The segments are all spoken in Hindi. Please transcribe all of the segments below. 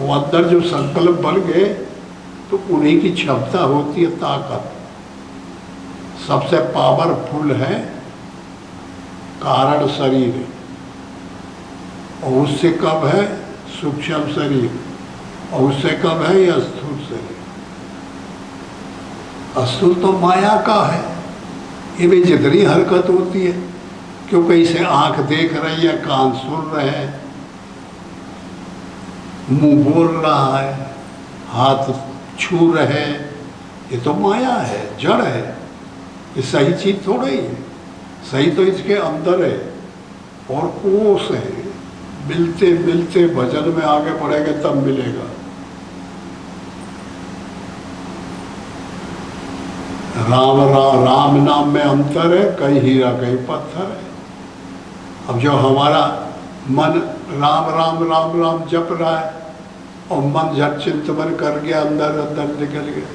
वो अंदर जो संकल्प बन गए तो उन्हीं की क्षमता होती है ताकत। सबसे पावरफुल है कारण शरीर, और उससे कम है सूक्ष्म शरीर, और उससे कम है यह स्थूल शरीर। स्थूल तो माया का है, इनमें जितनी हरकत होती है, क्योंकि इसे आंख देख रही है, कान सुन रहे हैं, मुंह बोल रहा है, हाथ छू रहे हैं, ये तो माया है, जड़ है। ये सही चीज थोड़ा ही है, सही तो इसके अंदर है और कोष है। मिलते मिलते भजन में आगे बढ़ेंगे तब मिलेगा। राम राम राम नाम में अंतर है, कहीं हीरा कहीं पत्थर है। अब जो हमारा मन राम राम राम राम जप रहा है और मन झट चिंतन कर गया, अंदर अंदर निकल गया,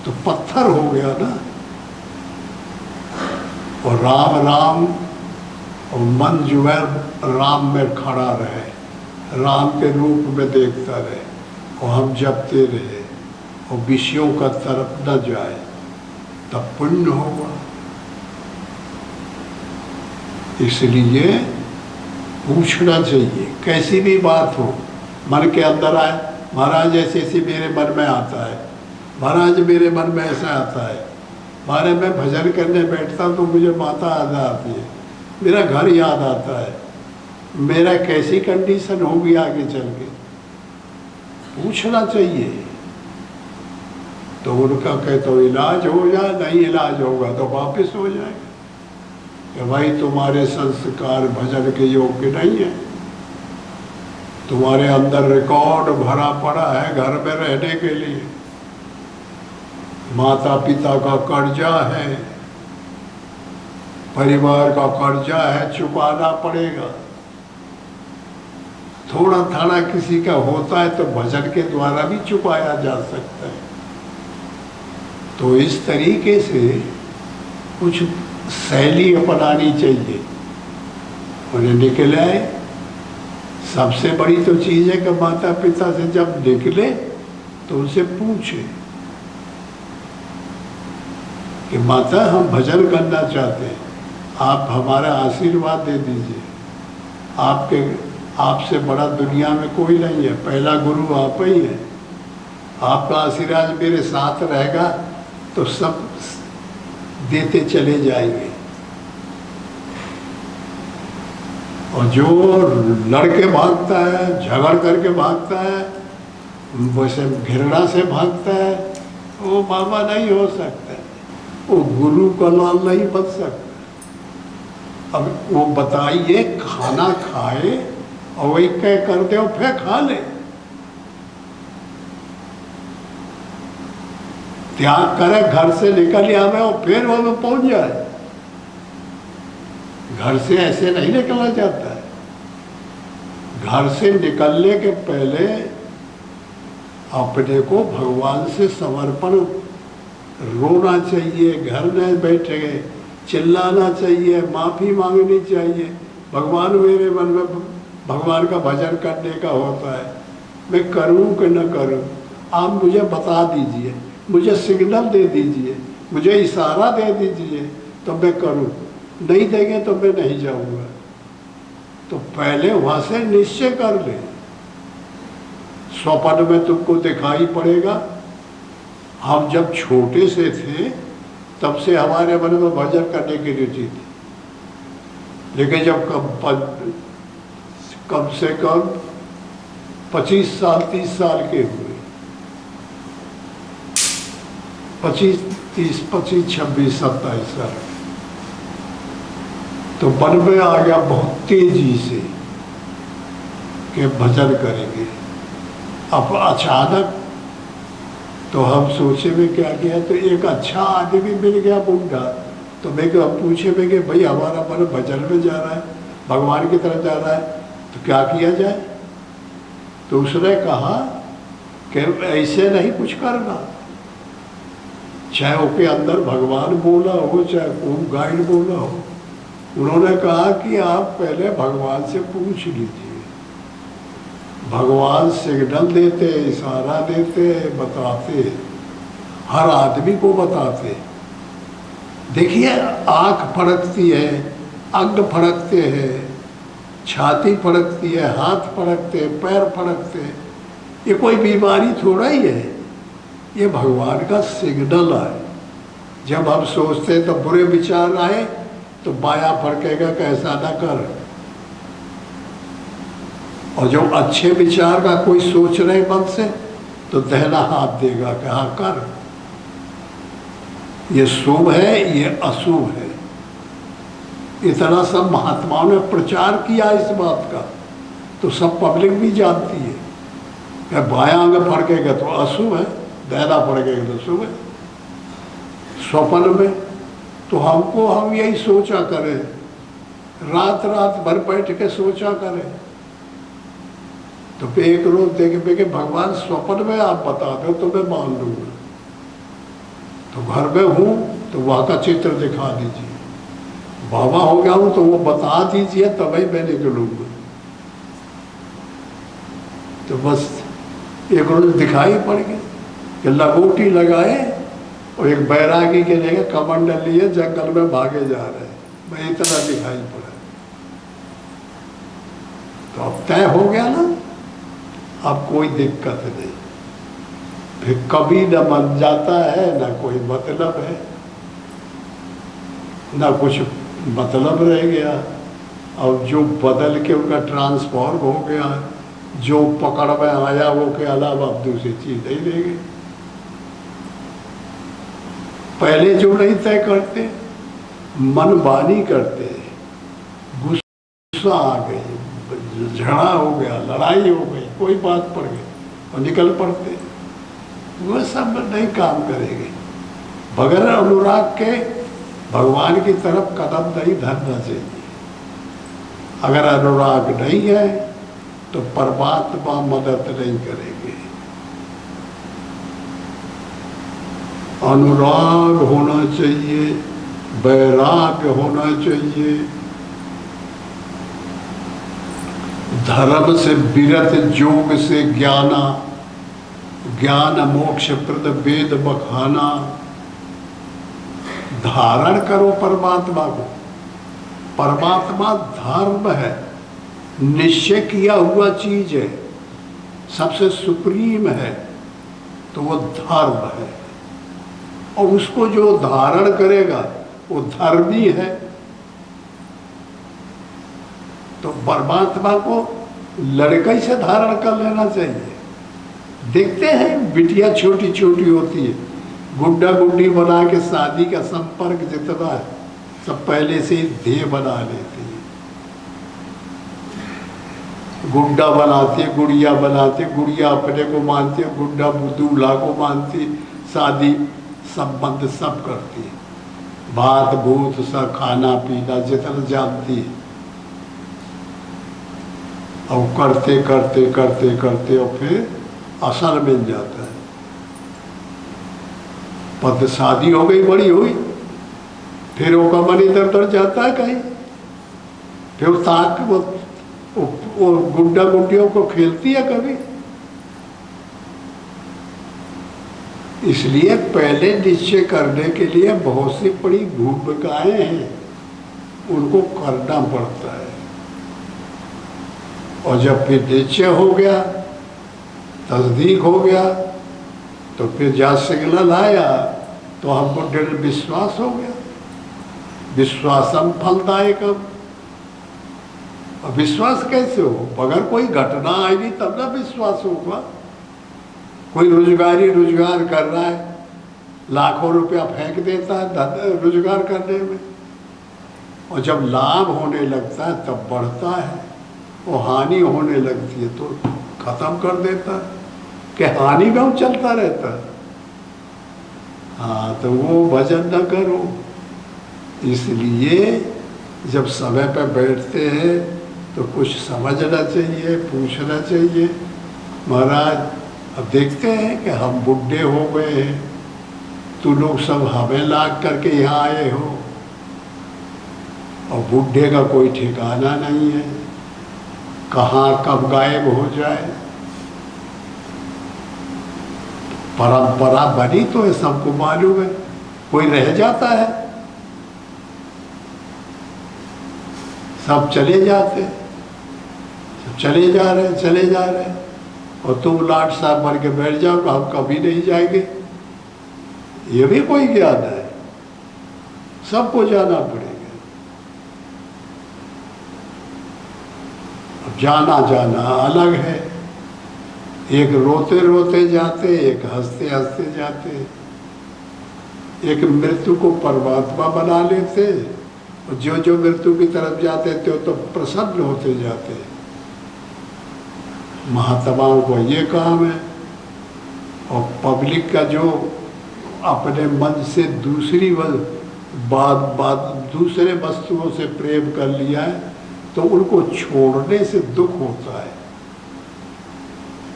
तो पत्थर हो गया ना। और राम राम और मन जो है राम में खड़ा रहे, राम के रूप में देखता रहे, और हम जपते रहे और विषयों का तरफ न जाए, तब पुण्य होगा। इसलिए पूछना चाहिए, कैसी भी बात हो, मन के अंदर आए, महाराज ऐसे ऐसे मेरे मन में आता है, महाराज मेरे मन में ऐसा आता है, महाराज मैं भजन करने बैठता हूँ तो मुझे माता याद आती है, मेरा घर याद आता है, मेरा कैसी कंडीशन होगी आगे चल के, पूछना चाहिए। तो उनका तो इलाज हो जाए, नहीं इलाज होगा तो वापस हो जाएगा कि भाई तुम्हारे संस्कार भजन के योग्य नहीं है, तुम्हारे अंदर रिकॉर्ड भरा पड़ा है घर में रहने के लिए, माता पिता का कर्जा है, परिवार का कर्जा है, चुकाना पड़ेगा। थोड़ा थोड़ा किसी का होता है तो भजन के द्वारा भी चुकाया जा सकता है। तो इस तरीके से कुछ शैली अपनानी चाहिए। उन्हें निकल आए, सबसे बड़ी तो चीज़ है कि माता पिता से जब निकले तो उनसे पूछे कि माता हम भजन करना चाहते हैं, आप हमारा आशीर्वाद दे दीजिए, आपसे बड़ा दुनिया में कोई नहीं है, पहला गुरु आप ही हैं, आपका आशीर्वाद मेरे साथ रहेगा तो सब देते चले जाएंगे। और जो लड़के भागता है, झगड़ करके भागता है, वैसे घृणा से भागता है, वो बाबा नहीं हो सकता, वो गुरु का लाल नहीं बन सकता। अब वो बताइए, खाना खाए और वही कह कर दे और फिर खा ले, त्याग करे, घर से निकल आवे और फिर वो पहुंच जाए। घर से ऐसे नहीं निकला जाता है। घर से निकलने के पहले अपने को भगवान से समर्पण, रोना चाहिए, घर में बैठे गए चिल्लाना चाहिए, माफ़ी मांगनी चाहिए, भगवान मेरे मन में भगवान का भजन करने का होता है, मैं करूं कि न करूं, आप मुझे बता दीजिए, मुझे सिग्नल दे दीजिए, मुझे इशारा दे दीजिए तो मैं करूं, नहीं देंगे तो मैं नहीं जाऊंगा। तो पहले वहाँ से निश्चय कर ले। स्वप्न में तुमको दिखाई पड़ेगा। हम जब छोटे से थे तब से हमारे मन में भजन करने की रुचि थी, लेकिन जब कम से कम 25 साल 30 साल के हुए, 25 30 25 26 27 साल, तो मन में आ गया बहुत तेजी से कि भजन करेंगे। अब अचानक तो हम सोचे में क्या किया, तो एक अच्छा आदमी मिल गया बूढ़ा, तो मैं पूछे में कि भाई हमारा मन भजन में जा रहा है, भगवान की तरफ जा रहा है, तो क्या किया जाए। तो उसने कहा कि ऐसे नहीं कुछ करना, चाहे उसके अंदर भगवान बोला हो, चाहे ओम गाइड बोला हो। उन्होंने कहा कि आप पहले भगवान से पूछ लीजिए, भगवान सिग्नल देते, इशारा देते, बताते, हर आदमी को बताते। देखिए आँख फड़कती है, अंग फड़कते हैं, छाती फड़कती है, हाथ फड़कते हैं, पैर फड़कते हैं, ये कोई बीमारी थोड़ा ही है, ये भगवान का सिग्नल है। जब हम सोचते हैं तो बुरे विचार आए तो बायां फड़केगा कि ऐसा ना कर, और जो अच्छे विचार का कोई सोच रहे मन से तो दाहिना हाथ देगा कि हाँ कर। ये शुभ है, ये अशुभ है। इतना सब महात्माओं ने प्रचार किया इस बात का, तो सब पब्लिक भी जानती है कि बायां अंग फड़केगा तो अशुभ है, दाहिना फड़केगा तो शुभ है। स्वप्न में तो हम यही सोचा करें, रात रात भर बैठ के सोचा करें, तो फिर एक रोज देखे कि भगवान स्वप्न में आप बता दो तो मैं मान लूँगा, तो घर में हूँ तो वहाँ का चित्र दिखा दीजिए, बाबा हो गया हूँ तो वो बता दीजिए तभी मैं निकलूँगा। तो बस एक रोज दिखाई पड़ गई कि लगोटी लगाए और एक बैरागी के लेके कमंडल लिए जंगल में भागे जा रहे हैं, मैं इतना दिखाई पड़ा। तो अब तय हो गया ना, अब कोई दिक्कत नहीं, फिर कभी न बन जाता है, ना कोई मतलब है, ना कुछ मतलब रह गया। और जो बदल के उनका ट्रांसफॉर्म हो गया, जो पकड़ में आया वो के अलावा अब दूसरी चीज नहीं रह गई। पहले जो नहीं तय करते, मनमानी करते, गुस्सा आ गई, झगड़ा हो गया, लड़ाई हो गई, कोई बात पड़ गई और निकल पड़ते, वो सब नहीं काम करेंगे। बगैर अनुराग के भगवान की तरफ कदम नहीं धरना चाहिए। अगर अनुराग नहीं है तो परमात्मा मदद नहीं करेंगे। अनुराग होना चाहिए, वैराग्य होना चाहिए, धर्म से विरत योग से ज्ञाना, ज्ञान मोक्ष प्रद वेद बखाना। धारण करो परमात्मा को, परमात्मा धर्म है, निश्चय किया हुआ चीज है, सबसे सुप्रीम है, तो वो धर्म है, और उसको जो धारण करेगा वो धर्मी है। तो परमात्मा को लड़के से धारण कर लेना चाहिए। देखते हैं बिटिया छोटी छोटी होती है, गुड्डा गुड्डी बना के शादी का संपर्क जितना है सब पहले से ही ध्येय बना लेती है। गुड्डा बनाती है, गुड़िया बनाती है, गुड़िया अपने को मानती है, गुड्डा दूल्हा को मानती, शादी संबंध सब करती है, भात भूत सब खाना पीना जितना जानती है। और करते करते करते करते और फिर असर मिल जाता है। पद शादी हो गई, बड़ी हुई, फिर वो कमर इधर उधर जाता है कहीं, फिर ताक वो गुड्डा गुड्डियों को खेलती है कभी। इसलिए पहले निश्चय करने के लिए बहुत सी बड़ी भूमिकाएं हैं, उनको करना पड़ता है। और जब फिर निश्चय हो गया, तस्दीक हो गया, तो फिर जहाँ सिग्नल आया तो हमको दृढ़ विश्वास हो गया। विश्वासम फलदायकम। और विश्वास कैसे हो? अगर कोई घटना आएगी तब ना विश्वास होगा। कोई रोजगार कर रहा है, लाखों रुपया फेंक देता है रोजगार करने में, और जब लाभ होने लगता है तब बढ़ता है, वो हानि होने लगती है तो खत्म कर देता है, कि हानि में वो चलता रहता है। हाँ, तो वो भजन न करो। इसलिए जब समय पर बैठते हैं तो कुछ समझना चाहिए, पूछना चाहिए, महाराज अब देखते हैं कि हम बुढ़े हो गए हैं, तू लोग सब हमें लाग करके यहाँ आए हो, और बुढ़े का कोई ठिकाना नहीं है, कहाँ कब गायब हो जाए। परंपरा बनी तो है, सबको मालूम है। कोई रह जाता है? सब चले जाते, सब चले जा रहे हैं, चले जा रहे हैं, और तुम लाट साहब बन के बैठ जाओ, हम कभी नहीं जाएंगे। ये भी कोई ज्ञान है? सबको जाना पड़ेगा। अब जाना जाना अलग है, एक रोते रोते जाते, एक हंसते हंसते जाते, एक मृत्यु को परमात्मा बना लेते, और जो जो मृत्यु की तरफ जाते थे तो प्रसन्न होते जाते। महात्माओं को ये काम है। और पब्लिक का जो अपने मन से दूसरी दूसरे वस्तुओं से प्रेम कर लिया है, तो उनको छोड़ने से दुख होता है।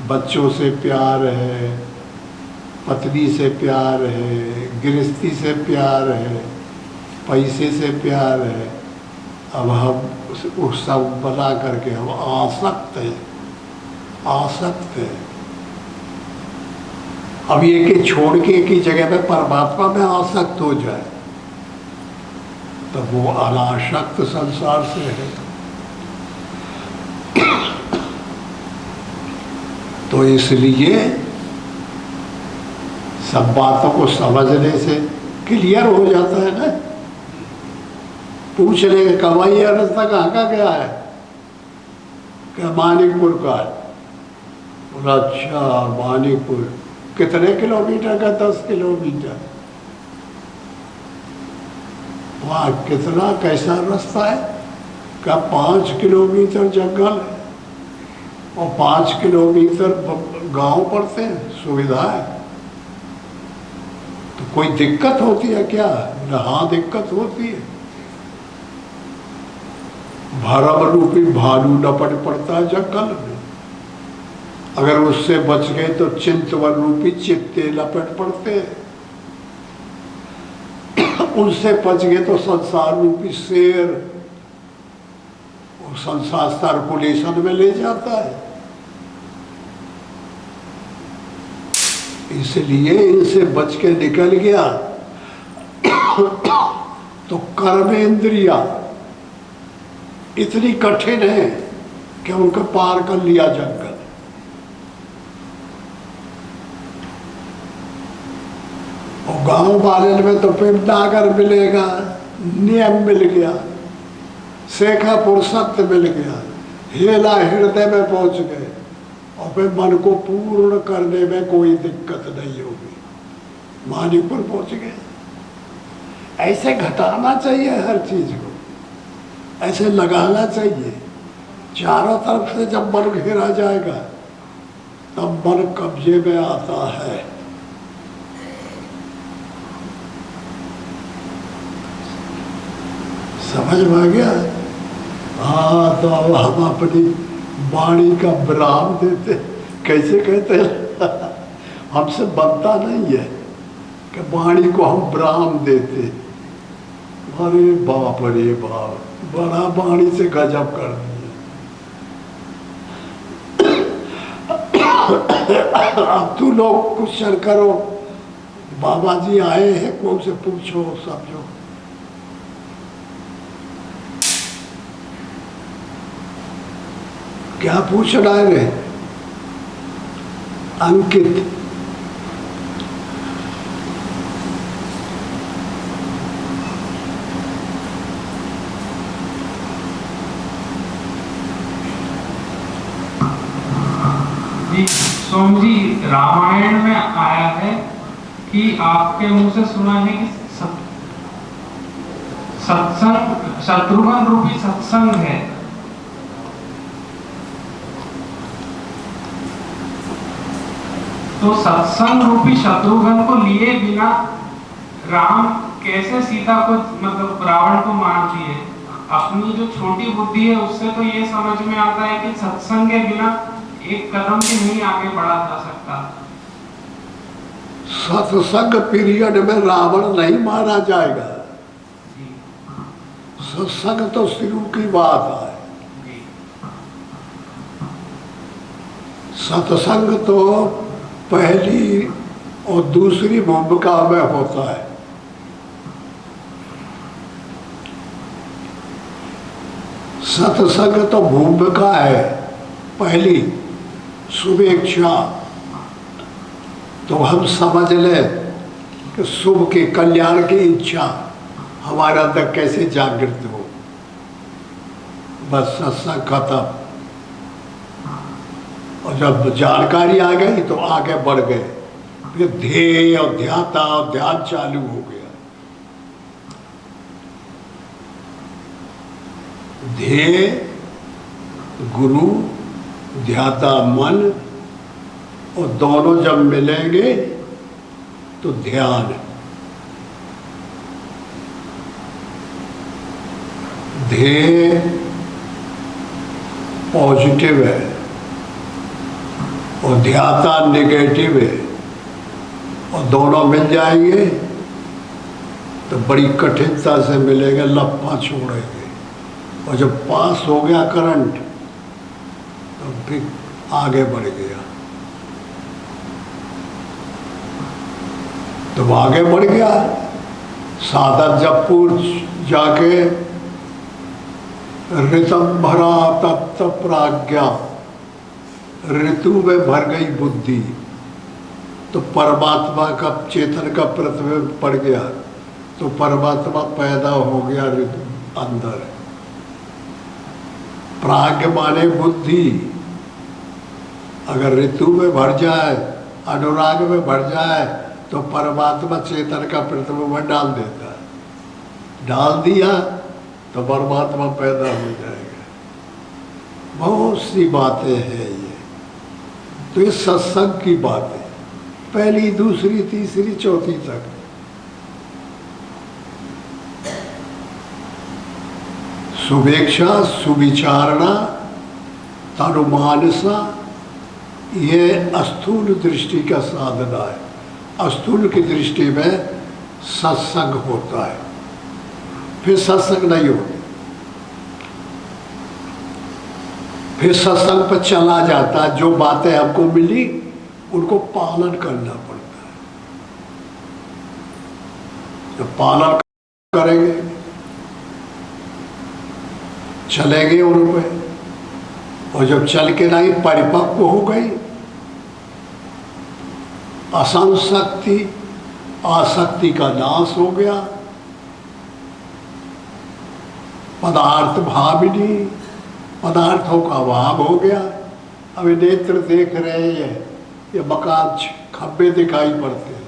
बच्चों से प्यार है, पत्नी से प्यार है, गृहस्थी से प्यार है, पैसे से प्यार है। अब हम उस सब बना करके हम आसक्त हैं, आसक्त हैं। अब ये कि छोड़ के एक ही जगह पे परमात्मा में आसक्त हो जाए, तब वो अनासक्त संसार से है। तो इसलिए सब बातों को समझने से क्लियर हो जाता है ना। पूछ ले कमाइया रास्ता कहाँ का क्या है? क्या मानिकपुर का है? बोला अच्छा मानिकपुर कितने किलोमीटर का? 10 किलोमीटर। वहाँ कितना कैसा रास्ता है? क्या 5 किलोमीटर जंगल है और 5 किलोमीटर गांव पड़ते हैं, सुविधा है। तो कोई दिक्कत होती है क्या? हाँ दिक्कत होती है। भरम रूपी भालू लपट पड़ता है जंगल में, अगर उससे बच गए तो चिंतवन रूपी चित्ते लपट पड़ते हैं, उनसे बच गए तो संसार रूपी शेर और संसार सर्कुलेशन में ले जाता है। इसलिए इनसे बच के निकल गया तो कर्मेंद्रिया इतनी कठिन है कि उनको पार कर लिया जंगल। और गांव वाले में तो फिर नागर मिलेगा, नियम मिल गया, शेखापुर सत्य मिल गया, हेला हृदय में पहुंच गए, और फिर मन को पूर्ण करने में कोई दिक्कत नहीं होगी। मानिकपुर पहुंच गए। ऐसे घटाना चाहिए हर चीज को, ऐसे लगाना चाहिए। चारों तरफ से जब मन घेरा जाएगा तब मन कब्जे में आता है। समझ में आ गया? हाँ, तो अब हम अपनी वाणी का विराम देते। कैसे कहते हैं? हमसे बनता नहीं है कि वाणी को हम विराम देते। अरे बाप रे बाप, बड़ा वाणी से गजब कर दिया। अब तू लोग क्वेश्चन करो, बाबा जी आए हैं, कौन से पूछो, समझो। क्या पूछ रहा है रे? अंकित, जी सोम जी, रामायण में आया है कि आपके मुंह से सुना है कि सत्संग शत्रुघ्न रूपी सत्संग है। तो सत्संग रूपी शत्रुघ्न को लिए बिना राम कैसे सीता को, मतलब रावण को मार दिए? अपनी जो छोटी बुद्धि है उससे तो ये समझ में आता है कि सत्संग के बिना एक कदम भी नहीं आगे बढ़ा जा सकता। सत्संग पीरियड में रावण नहीं मारा जाएगा। सत्संग तो शुरू की बात है। सत्संग तो पहली और दूसरी भूमिका में होता है। सत्संग तो भूमिका है पहली, शुभेच्छा। तो हम समझ लें कि शुभ के कल्याण की इच्छा हमारे अंदर कैसे जागृत हो, बस सत्संग खत्म। और जब जानकारी आ गई तो आगे बढ़ गए, फिर ध्येय और ध्याता और ध्यान चालू हो गया। ध्येय गुरु, ध्याता मन, और दोनों जब मिलेंगे तो ध्यान। ध्येय पॉजिटिव है और ध्याता नेगेटिव है, और दोनों मिल जाएंगे तो बड़ी कठिनता से मिलेंगे, लप्पा छोड़ेंगे। और जब पास हो गया करंट तो फिर आगे बढ़ गया। तो आगे बढ़ गया। साधक जब पूर्व जाके ऋतम भरा तप्त प्राज्ञा, ऋतु में भर गई बुद्धि, तो परमात्मा का चेतन का प्रतिबिंब पड़ गया, तो परमात्मा पैदा हो गया ऋतु अंदर। प्राज्ञ माने बुद्धि, अगर ऋतु में भर जाए, अनुराग में भर जाए, तो परमात्मा चेतन का प्रतिबिंब डाल देता है। डाल दिया तो परमात्मा पैदा हो जाएगा। बहुत सी बातें हैं ये। तो ये सत्संग की बातें, पहली, दूसरी, तीसरी, चौथी तक। शुभेच्छा, सुविचारणा, तनुमानसा, ये स्थूल दृष्टि का साधना है। स्थूल की दृष्टि में सत्संग होता है, फिर सत्संग नहीं होता, फिर सत्संग पर चला जाता है। जो बातें हमको मिली उनको पालन करना पड़ता है। जब पालन करेंगे, चलेंगे उन पे, और जब चल के नहीं परिपक्व हो गई, असंशक्ति, आसक्ति का नाश हो गया, पदार्थ भाविनी, पदार्थों का अभाव हो गया। अभी नेत्र देख रहे हैं, ये मकान खंबे दिखाई पड़ते हैं,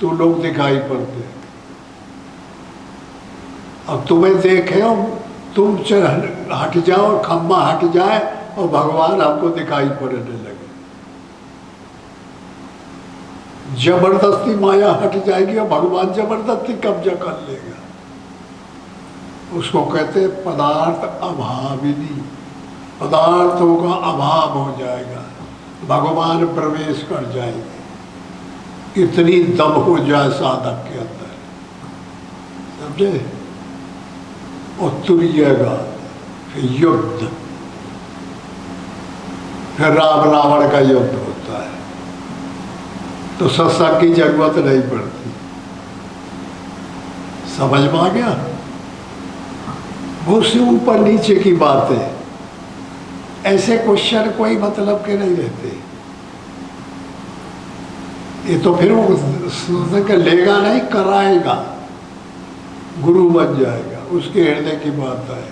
तो लोग दिखाई पड़ते हैं। अब तुम्हें देखे, तुम हट जाओ, खंबा हट जाए और भगवान हमको दिखाई पड़ने लगे। जबरदस्ती माया हट जाएगी और भगवान जबरदस्ती कब्जा कर लेगा। उसको कहते हैं पदार्थ अभाविनी, पदार्थों का अभाव हो जाएगा, भगवान प्रवेश कर जाएंगे। इतनी दम हो जाए साधक के अंदर, समझे? और तुरिएगा, फिर युद्ध, फिर राम रावण का युद्ध होता है। तो सत्संग की जरूरत नहीं पड़ती। समझ में आ गया? बहुत से ऊपर नीचे की बातें, ऐसे क्वेश्चन कोई मतलब के नहीं रहते। ये तो फिर वो सत्संग लेगा नहीं, कराएगा, गुरु बन जाएगा, उसके हृदय की बात है।